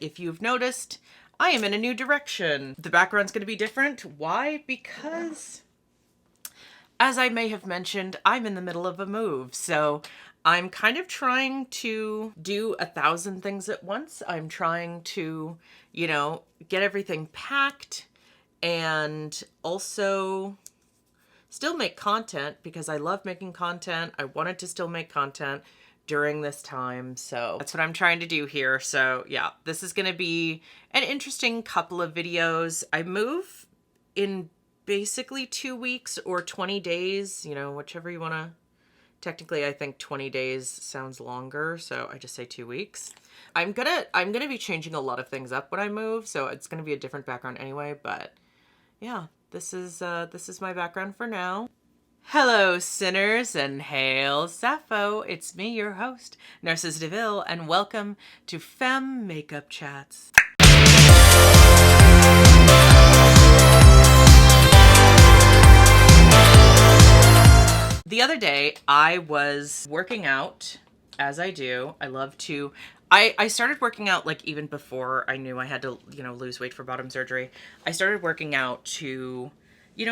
If you've noticed, I am in a new direction. The background's going to be different. Why? Because, as I may have mentioned, I'm in the middle of a move. So I'm kind of trying to do 1,000 things at once. I'm trying to, get everything packed and also still make content because I love making content. I wanted to still make content during this time. So that's what I'm trying to do here. So yeah, this is going to be an interesting couple of videos. I move in basically 2 weeks or 20 days, whichever you want to. Technically, I think 20 days sounds longer, so I just say 2 weeks. I'm gonna be changing a lot of things up when I move, so it's gonna be a different background anyway, but yeah, this is my background for now. Hello, sinners, and hail Sappho. It's me, your host, Narcisse DeVille, and welcome to Femme Makeup Chats. The other day, I was working out, as I do. I started working out like even before I knew I had to, lose weight for bottom surgery. I started working out to,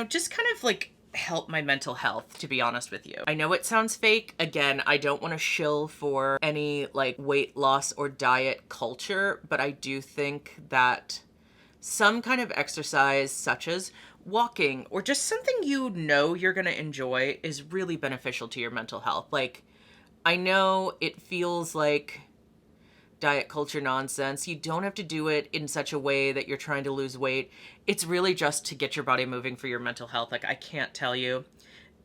just kind of like help my mental health, to be honest with you. I know it sounds fake. Again, I don't want to shill for any like weight loss or diet culture, but I do think that some kind of exercise such as walking or just something you're going to enjoy is really beneficial to your mental health. Like, I know it feels like diet culture nonsense. You don't have to do it in such a way that you're trying to lose weight. It's really just to get your body moving for your mental health. Like, I can't tell you.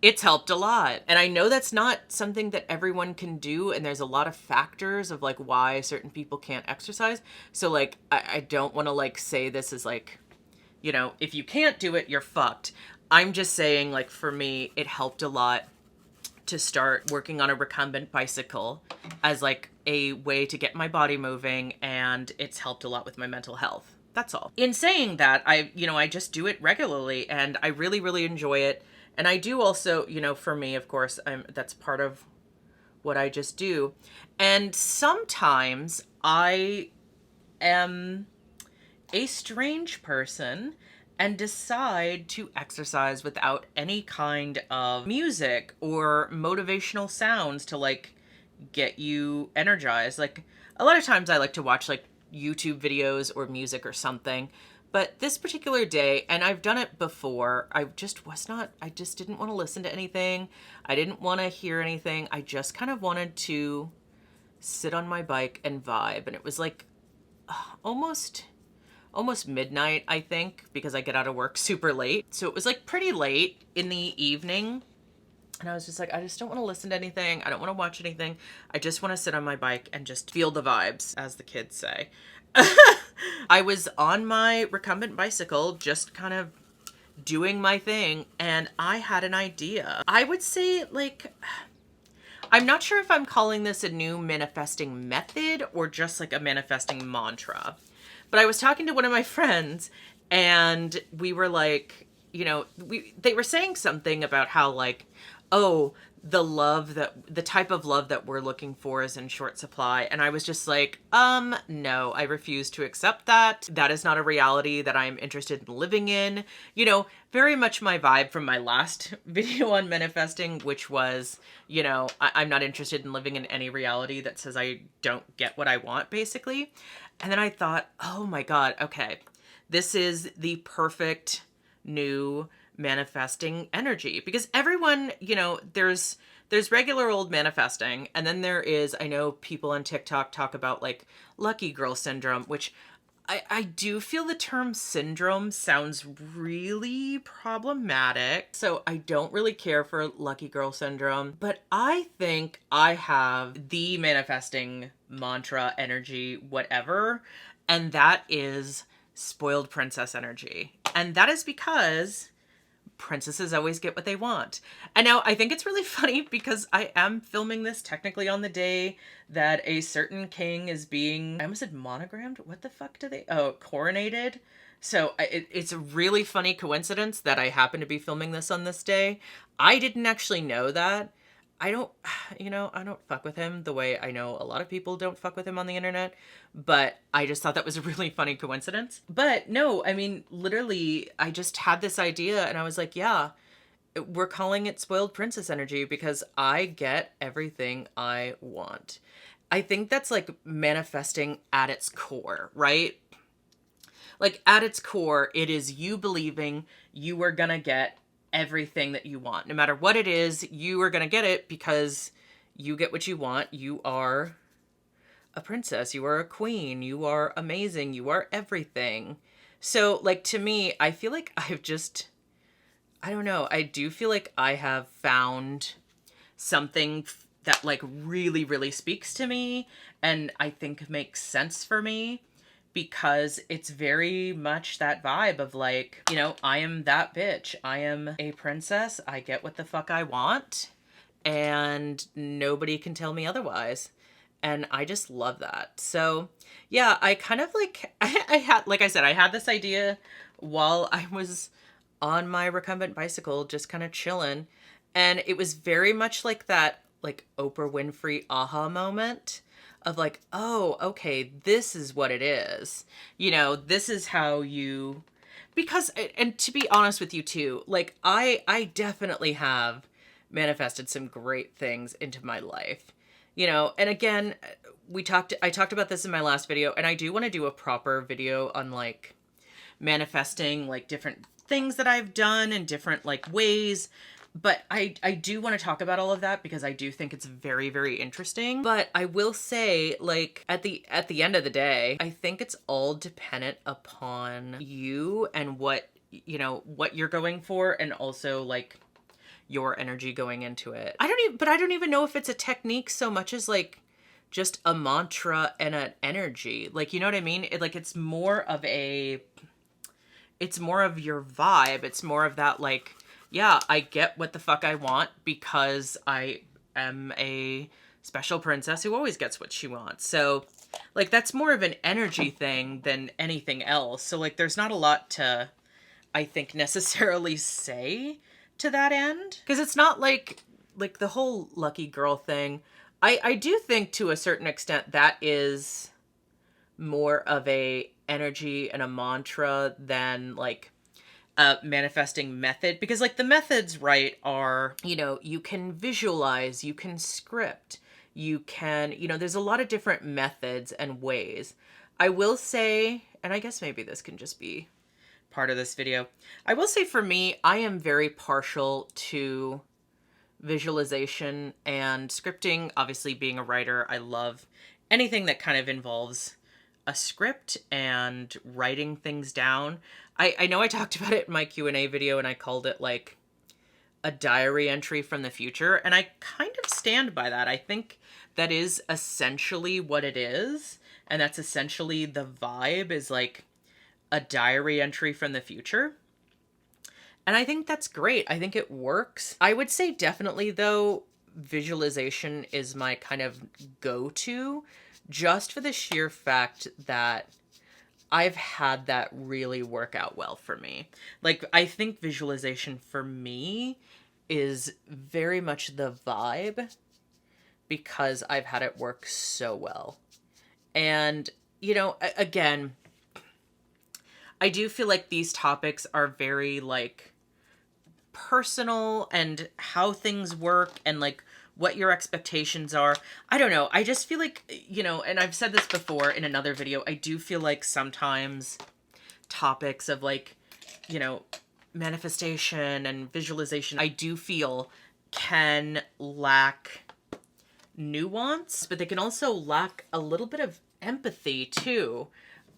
It's helped a lot. And I know that's not something that everyone can do. And there's a lot of factors of like why certain people can't exercise. So like, I don't want to like say this is like, if you can't do it, you're fucked. I'm just saying, like, for me, it helped a lot to start working on a recumbent bicycle as like a way to get my body moving, and it's helped a lot with my mental health. That's all. In saying that, I just do it regularly and I really, really enjoy it. And I do also, for me, of course, that's part of what I just do. And sometimes I am a strange person and decide to exercise without any kind of music or motivational sounds to like get you energized. Like, a lot of times I like to watch like YouTube videos or music or something, but this particular day, and I've done it before, I just didn't want to listen to anything. I didn't want to hear anything. I just kind of wanted to sit on my bike and vibe. And it was like almost midnight, I think, because I get out of work super late. So it was like pretty late in the evening. And I was just like, I just don't want to listen to anything. I don't want to watch anything. I just want to sit on my bike and just feel the vibes, as the kids say. I was on my recumbent bicycle, just kind of doing my thing. And I had an idea. I would say, like, I'm not sure if I'm calling this a new manifesting method or just like a manifesting mantra. But I was talking to one of my friends and we were like, they were saying something about how like, oh, the type of love that we're looking for is in short supply. And I was just like, no, I refuse to accept that. That is not a reality that I'm interested in living in. Very much my vibe from my last video on manifesting, which was, I'm not interested in living in any reality that says I don't get what I want, basically. And then I thought, oh my God, okay, this is the perfect new manifesting energy, because everyone, there's regular old manifesting, and then there is, I know people on TikTok talk about like lucky girl syndrome, which I do feel the term syndrome sounds really problematic. So I don't really care for lucky girl syndrome, but I think I have the manifesting mantra, energy, whatever. And that is spoiled princess energy. And that is because princesses always get what they want. And now I think it's really funny because I am filming this technically on the day that a certain king is being, I almost said monogrammed. What the fuck do they, coronated. So it's a really funny coincidence that I happen to be filming this on this day. I didn't actually know that. I don't, I don't fuck with him the way I know a lot of people don't fuck with him on the internet, but I just thought that was a really funny coincidence. But no, I mean, literally, I just had this idea and I was like, yeah, we're calling it spoiled princess energy because I get everything I want. I think that's like manifesting at its core, right? Like at its core, it is you believing you are gonna get everything that you want. No matter what it is, you are gonna get it because you get what you want. You are a princess, you are a queen, you are amazing, you are everything. So, like, to me, I feel like I don't know, I do feel like I have found something that, like, really, really speaks to me and I think makes sense for me because it's very much that vibe of, like, I am that bitch. I am a princess. I get what the fuck I want and nobody can tell me otherwise. And I just love that. So yeah, I kind of like, I had, like I said, I had this idea while I was on my recumbent bicycle, just kind of chilling. And it was very much like that, like Oprah Winfrey aha moment of like, oh, okay, this is what it is. This is how you, because, and to be honest with you too, like I definitely have manifested some great things into my life. And again, I talked about this in my last video, and I do want to do a proper video on like manifesting like different things that I've done in different like ways. But I do want to talk about all of that because I do think it's very, very interesting. But I will say, like, at the end of the day, I think it's all dependent upon you and what you're going for, and also like your energy going into it. I don't even know if it's a technique so much as like just a mantra and an energy. Like, you know what I mean? It's more of your vibe. It's more of that, like, yeah, I get what the fuck I want because I am a special princess who always gets what she wants. So, like, that's more of an energy thing than anything else. So, like, there's not a lot to, I think, necessarily say to that end. Because it's not like the whole lucky girl thing. I do think to a certain extent that is more of a energy and a mantra than like a manifesting method, because like the methods, right, are, you can visualize, you can script, you can, there's a lot of different methods and ways. I will say, and I guess maybe this can just be part of this video, I will say for me, I am very partial to visualization and scripting. Obviously, being a writer, I love anything that kind of involves a script and writing things down. I know I talked about it in my Q&A video and I called it like a diary entry from the future, and I kind of stand by that. I think that is essentially what it is, and that's essentially the vibe, is like a diary entry from the future. And I think that's great. I think it works. I would say definitely, though, visualization is my kind of go-to, just for the sheer fact that I've had that really work out well for me. Like, I think visualization for me is very much the vibe because I've had it work so well. And, again, I do feel like these topics are very, like, personal, and how things work and like what your expectations are. I don't know. I just feel like, and I've said this before in another video, I do feel like sometimes topics of like, manifestation and visualization, I do feel can lack nuance, but they can also lack a little bit of empathy too.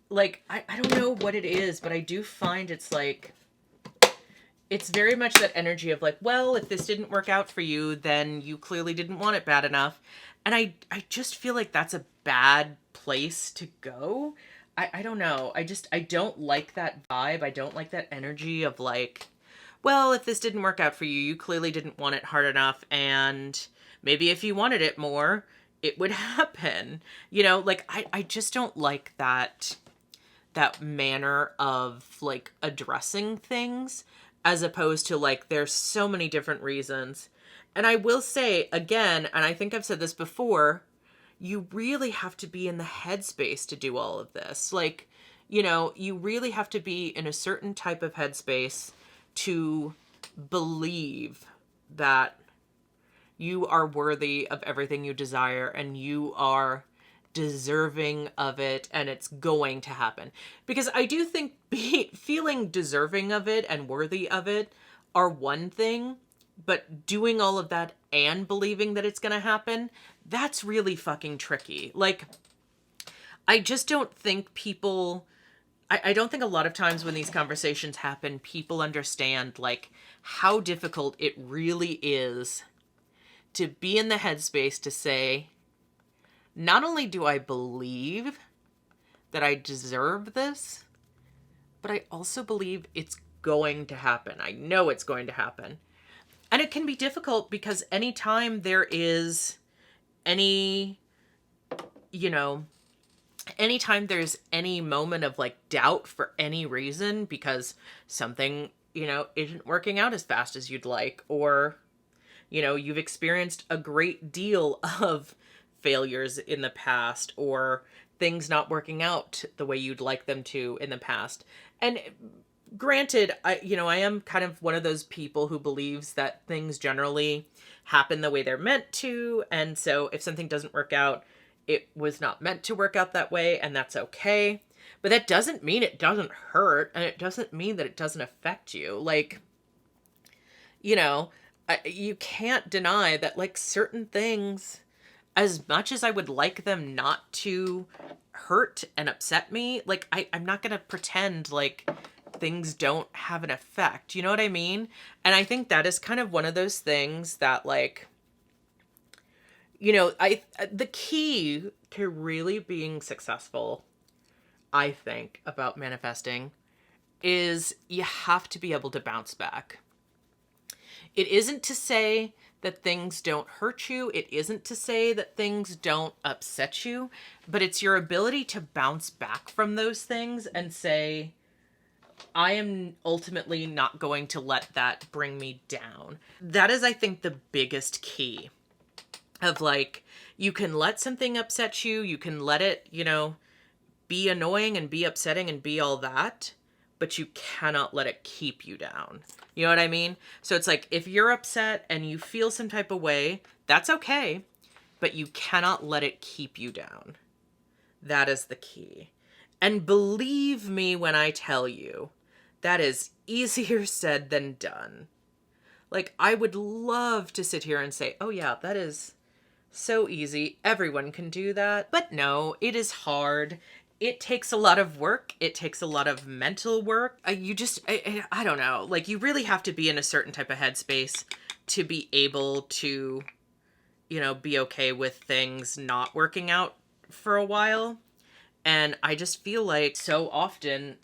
Like, I don't know what it is, but I do find it's like, it's very much that energy of like, well, if this didn't work out for you, then you clearly didn't want it bad enough. And I just feel like that's a bad place to go. I don't know. I don't like that vibe. I don't like that energy of like, well, if this didn't work out for you, you clearly didn't want it hard enough. And maybe if you wanted it more, it would happen. Like, I just don't like that manner of like addressing things. As opposed to like, there's so many different reasons. And I will say again, and I think I've said this before, you really have to be in the headspace to do all of this. Like, you know, you really have to be in a certain type of headspace to believe that you are worthy of everything you desire and you are deserving of it and it's going to happen. Because I do think feeling deserving of it and worthy of it are one thing, but doing all of that and believing that it's going to happen, that's really fucking tricky. Like, I just don't think people, I don't think a lot of times when these conversations happen, people understand like how difficult it really is to be in the headspace to say, not only do I believe that I deserve this, but I also believe it's going to happen. I know it's going to happen. And it can be difficult because anytime there is any, you know, anytime there's any moment of like doubt for any reason because something, you know, isn't working out as fast as you'd like, or, you know, you've experienced a great deal of failures in the past or things not working out the way you'd like them to in the past. And granted, I am kind of one of those people who believes that things generally happen the way they're meant to. And so if something doesn't work out, it was not meant to work out that way, and that's okay. But that doesn't mean it doesn't hurt, and it doesn't mean that it doesn't affect you. Like, you know, you can't deny that, like, certain things, as much as I would like them not to hurt and upset me, like, I'm not going to pretend like things don't have an effect. You know what I mean? And I think that is kind of one of those things that, like, you know, the key to really being successful, I think, about manifesting is you have to be able to bounce back. It isn't to say that things don't hurt you. It isn't to say that things don't upset you, but it's your ability to bounce back from those things and say, I am ultimately not going to let that bring me down. That is, I think, the biggest key of, like, you can let something upset you. You can let it, you know, be annoying and be upsetting and be all that, but you cannot let it keep you down. You know what I mean? So it's like, if you're upset and you feel some type of way, that's okay, but you cannot let it keep you down. That is the key. And believe me when I tell you, that is easier said than done. Like, I would love to sit here and say, oh yeah, that is so easy. Everyone can do that. But no, it is hard. It takes a lot of work. It takes a lot of mental work. I don't know. Like, you really have to be in a certain type of headspace to be able to, you know, be okay with things not working out for a while. And I just feel like so often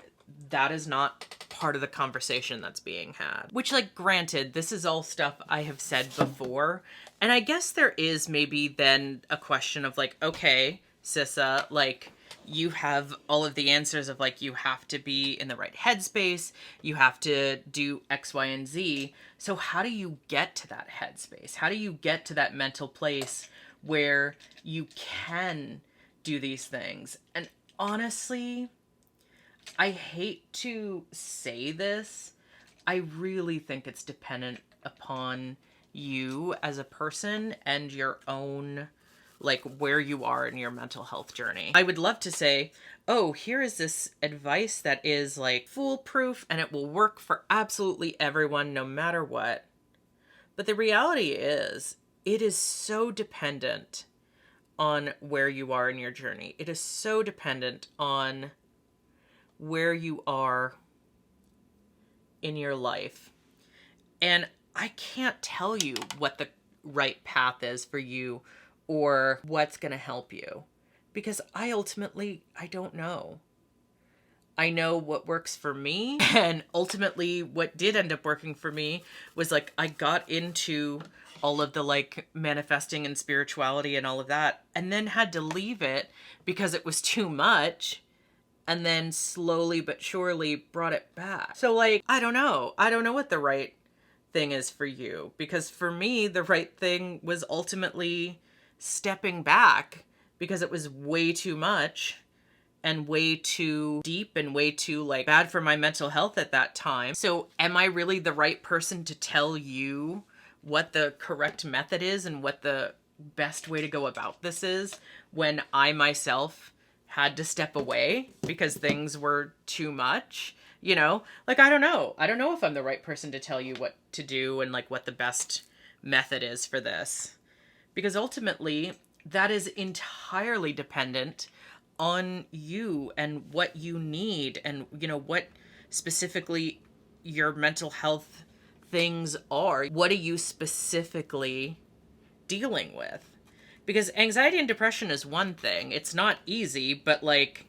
that is not part of the conversation that's being had. Which, like, granted, this is all stuff I have said before. And I guess there is maybe then a question of, like, okay, Cissa, like, you have all of the answers of, like, you have to be in the right headspace, you have to do X, Y, and Z. So how do you get to that headspace? How do you get to that mental place where you can do these things? And honestly, I hate to say this, I really think it's dependent upon you as a person and your own, like, where you are in your mental health journey. I would love to say, oh, here is this advice that is, like, foolproof and it will work for absolutely everyone no matter what. But the reality is, it is so dependent on where you are in your journey. It is so dependent on where you are in your life. And I can't tell you what the right path is for you or what's going to help you, because I don't know. I know what works for me, and ultimately what did end up working for me was, like, I got into all of the, like, manifesting and spirituality and all of that, and then had to leave it because it was too much, and then slowly but surely brought it back. So, like, I don't know what the right thing is for you. Because for me, the right thing was ultimately stepping back because it was way too much and way too deep and way too like bad for my mental health at that time. So am I really the right person to tell you what the correct method is and what the best way to go about this is when I myself had to step away because things were too much? You know, like, I don't know. I don't know if I'm the right person to tell you what to do and like what the best method is for this. Because ultimately, that is entirely dependent on you and what you need and, you know, what specifically your mental health things are. What are you specifically dealing with? Because anxiety and depression is one thing. It's not easy, but like,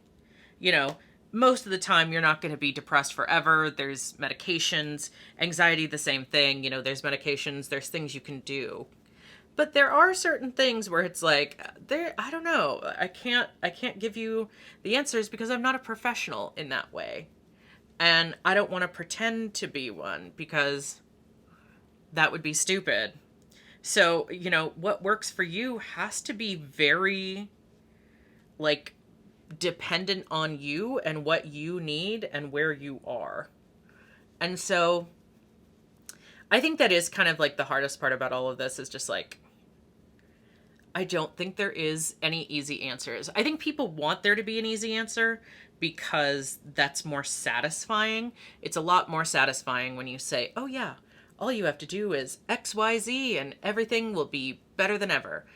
you know, most of the time you're not going to be depressed forever. There's medications. Anxiety, the same thing. You know, there's medications, there's things you can do. But there are certain things where it's like, I don't know. I can't give you the answers because I'm not a professional in that way. And I don't want to pretend to be one because that would be stupid. So, you know, what works for you has to be very like dependent on you and what you need and where you are. And so I think that is kind of like the hardest part about all of this is just like, I don't think there is any easy answers. I think people want there to be an easy answer because that's more satisfying. It's a lot more satisfying when you say, oh yeah, all you have to do is XYZ and everything will be better than ever.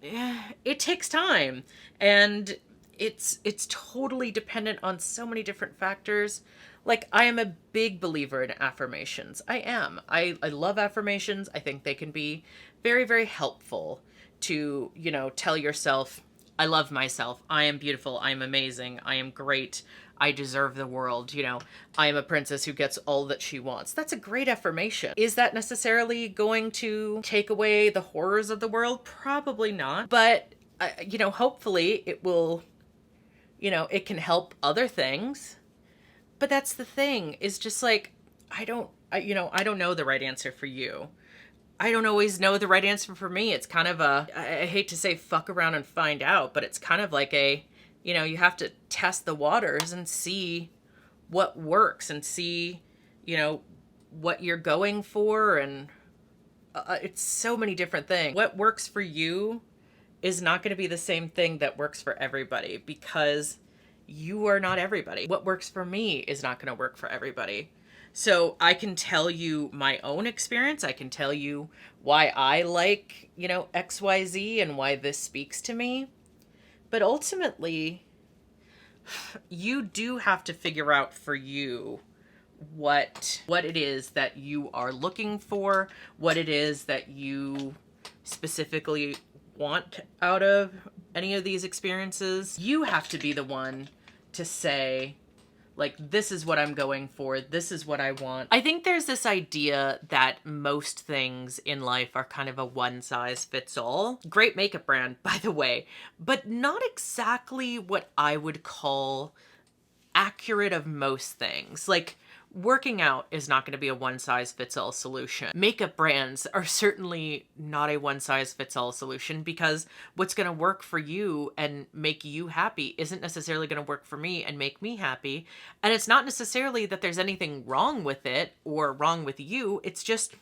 It takes time, and it's totally dependent on so many different factors. Like, I am a big believer in affirmations. I am. I love affirmations. I think they can be very, very helpful to, you know, tell yourself, I love myself. I am beautiful. I am amazing. I am great. I deserve the world. You know, I am a princess who gets all that she wants. That's a great affirmation. Is that necessarily going to take away the horrors of the world? Probably not. But, you know, hopefully it will, you know, it can help other things. But that's the thing, is just like, I don't know the right answer for you. I don't always know the right answer for me. It's kind of I hate to say fuck around and find out, but it's kind of like you know, you have to test the waters and see what works and see, you know, what you're going for. And it's so many different things. What works for you is not going to be the same thing that works for everybody because you are not everybody. What works for me is not going to work for everybody. So I can tell you my own experience. I can tell you why I like, you know, XYZ and why this speaks to me. But ultimately, you do have to figure out for you what it is that you are looking for, what it is that you specifically want out of any of these experiences. You have to be the one to say, like, this is what I'm going for. This is what I want. I think there's this idea that most things in life are kind of a one size fits all. Great makeup brand, by the way, but not exactly what I would call accurate of most things. Like, working out is not going to be a one size fits all solution. Makeup brands are certainly not a one size fits all solution because what's going to work for you and make you happy isn't necessarily going to work for me and make me happy. And it's not necessarily that there's anything wrong with it or wrong with you. It's just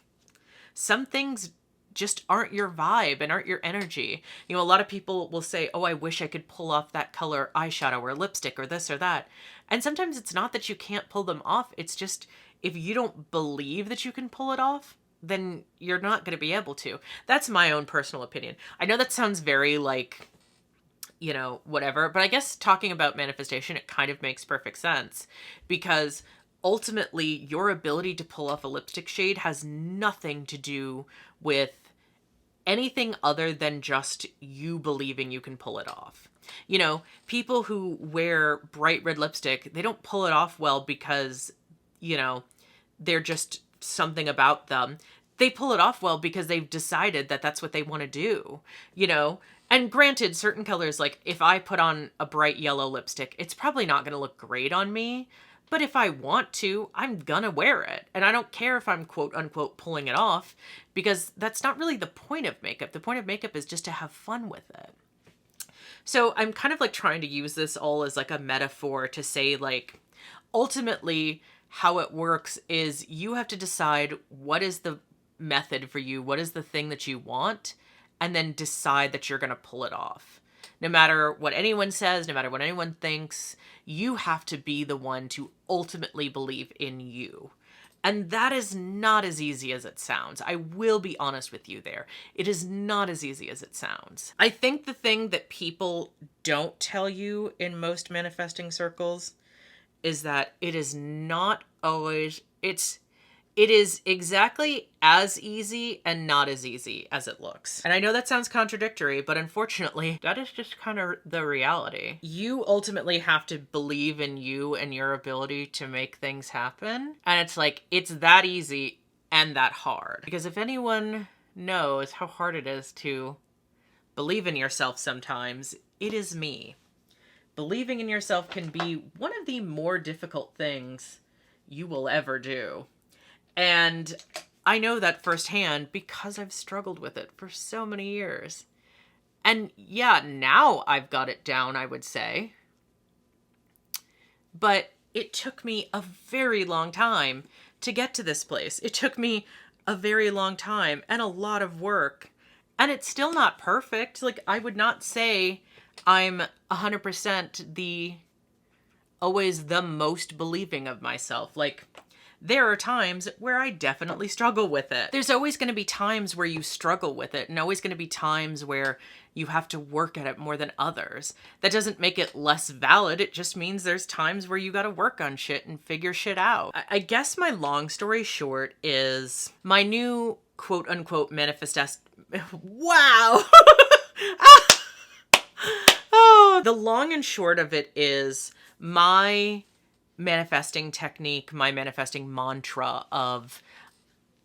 some things just aren't your vibe and aren't your energy. You know, a lot of people will say, oh, I wish I could pull off that color eyeshadow or lipstick or this or that. And sometimes it's not that you can't pull them off. It's just, if you don't believe that you can pull it off, then you're not going to be able to. That's my own personal opinion. I know that sounds very like, you know, whatever, but I guess talking about manifestation, it kind of makes perfect sense because ultimately your ability to pull off a lipstick shade has nothing to do with anything other than just you believing you can pull it off. You know, people who wear bright red lipstick, they don't pull it off well because, you know, they're just something about them. They pull it off well because they've decided that that's what they want to do, you know? And granted, certain colors, like if I put on a bright yellow lipstick, it's probably not going to look great on me, But if I want to, I'm gonna wear it. And I don't care if I'm quote unquote pulling it off, because that's not really the point of makeup. The point of makeup is just to have fun with it. So I'm kind of like trying to use this all as like a metaphor to say, like, ultimately how it works is you have to decide what is the method for you, what is the thing that you want, and then decide that you're going to pull it off. No matter what anyone says, no matter what anyone thinks, you have to be the one to ultimately believe in you. And that is not as easy as it sounds. I will be honest with you there. It is not as easy as it sounds. I think the thing that people don't tell you in most manifesting circles is that it is not always, it is exactly as easy and not as easy as it looks. And I know that sounds contradictory, but unfortunately, that is just kind of the reality. You ultimately have to believe in you and your ability to make things happen. And it's like, it's that easy and that hard. Because if anyone knows how hard it is to believe in yourself sometimes, it is me. Believing in yourself can be one of the more difficult things you will ever do. And I know that firsthand because I've struggled with it for so many years. And yeah, now I've got it down, I would say. But it took me a very long time to get to this place. It took me a very long time and a lot of work. And it's still not perfect. Like, I would not say I'm 100% always the most believing of myself. Like, there are times where I definitely struggle with it. There's always going to be times where you struggle with it, and always going to be times where you have to work at it more than others. That doesn't make it less valid. It just means there's times where you got to work on shit and figure shit out. I guess my long story short is my new quote unquote wow. Oh, the long and short of it is my manifesting technique, my manifesting mantra of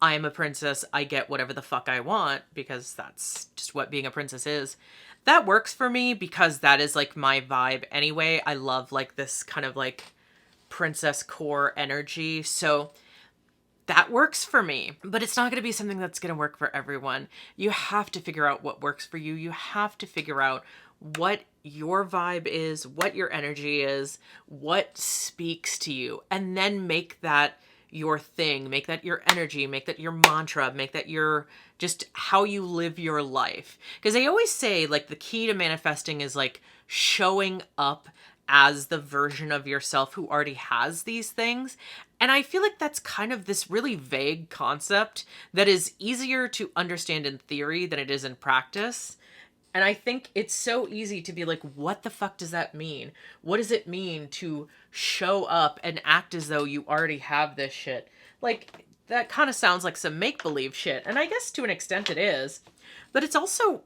I am a princess, I get whatever the fuck I want, because that's just what being a princess is. That works for me because that is like my vibe anyway. I love like this kind of like princess core energy. So that works for me, but it's not going to be something that's going to work for everyone. You have to figure out what works for you. You have to figure out what your vibe is, what your energy is, what speaks to you, and then make that your thing, make that your energy, make that your mantra, make that your just how you live your life. Because I always say, like, the key to manifesting is like showing up as the version of yourself who already has these things. And I feel like that's kind of this really vague concept that is easier to understand in theory than it is in practice. And I think it's so easy to be like, what the fuck does that mean? What does it mean to show up and act as though you already have this shit? Like, that kind of sounds like some make-believe shit. And I guess to an extent it is. But it's also,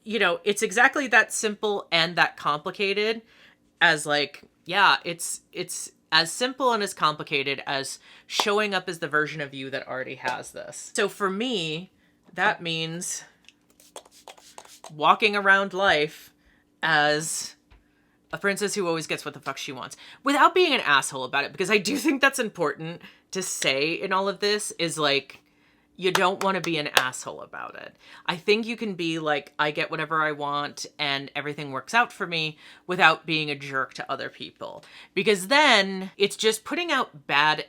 you know, it's exactly that simple and that complicated as like, yeah, it's as simple and as complicated as showing up as the version of you that already has this. So for me, that means walking around life as a princess who always gets what the fuck she wants without being an asshole about it. Because I do think that's important to say in all of this is like, you don't want to be an asshole about it. I think you can be like, I get whatever I want and everything works out for me without being a jerk to other people. Because then it's just putting out bad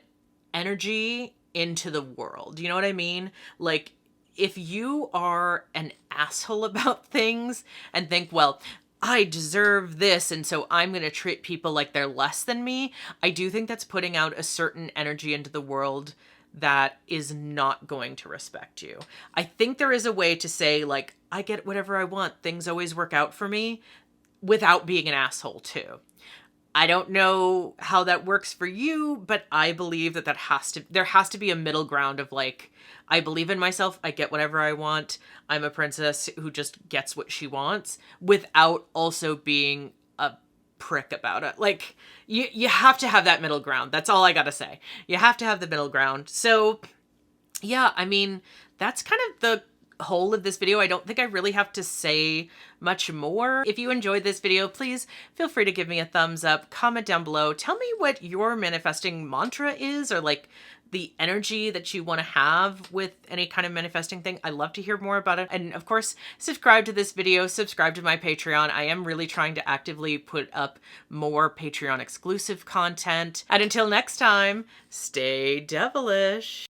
energy into the world. You know what I mean? Like, if you are an asshole about things and think, well, I deserve this, and so I'm going to treat people like they're less than me, I do think that's putting out a certain energy into the world that is not going to respect you. I think there is a way to say, like, I get whatever I want, things always work out for me, without being an asshole too. I don't know how that works for you, but I believe that there has to be a middle ground of like, I believe in myself, I get whatever I want, I'm a princess who just gets what she wants, without also being a prick about it. Like, you have to have that middle ground. That's all I gotta say. You have to have the middle ground. So yeah, I mean, that's kind of the whole of this video. I don't think I really have to say much more. If you enjoyed this video, please feel free to give me a thumbs up, comment down below, tell me what your manifesting mantra is, or like the energy that you want to have with any kind of manifesting thing. I love to hear more about it. And of course, subscribe to this video, subscribe to my Patreon. I am really trying to actively put up more Patreon exclusive content. And until next time, stay devilish.